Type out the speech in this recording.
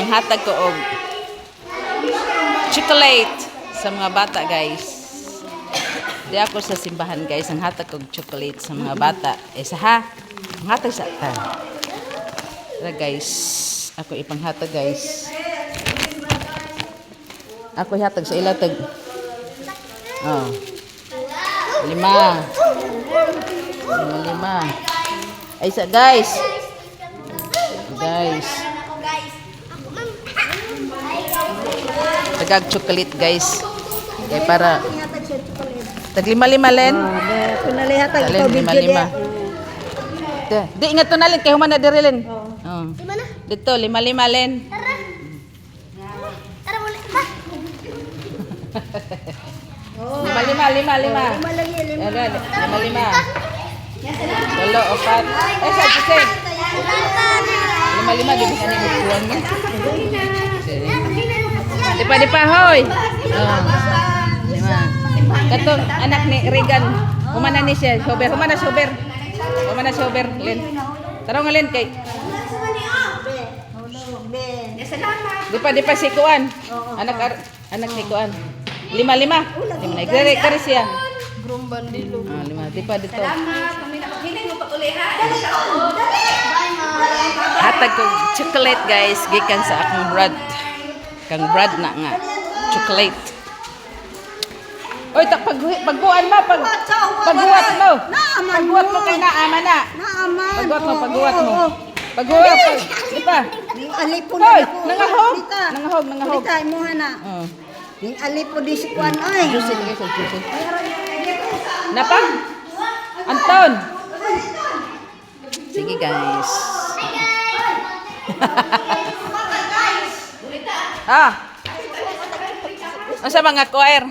Hatag ko og chocolate sa mga bata, guys. Di ako sa simbahan, guys. Ang hatag ko og chocolate sa mga bata. Isa ha. Ang hatag sa ta. Tara, guys. Ako ipanghatag, guys. Ako ihatag sa ilatag. Oh. 5. 5. Ay sa, guys. Guys. Tagag chocolate, guys. Okay, para tag 5 len. Kunalihatag ikaw Tag video 5. Di ingat to na len kay human na diri len. Oh. Dito 5 len. Tara muli ba? 5. 5. 4. Eh, sa gising. 5 di ba kanina kuwan mo? Di pa hoy. Oh. 5. Katong anak ni Regan, humana ni siya, humana sober, len. Tara nga len kay. Di pa si kuan. Anak ni kuan. 5. Kari siya. Grum bandilo. 5. Di pa dito. Hindi mo pa ulihan. Hatag ko chocolate, guys, gikan sa akong brad. Kang brad na nga. Chocolate. Oy, pagguan mo, pagguat mo. Pagguat mo kay naama na. Pagguat mo. Pagguat. Di pa. Alipon Hoy, ako. nangahog. Dita mo hana. Oh. Ning alipon di si kuan ay. Juicy guys, juicy. Napa? Anton. Sige, guys. Asa mga choir?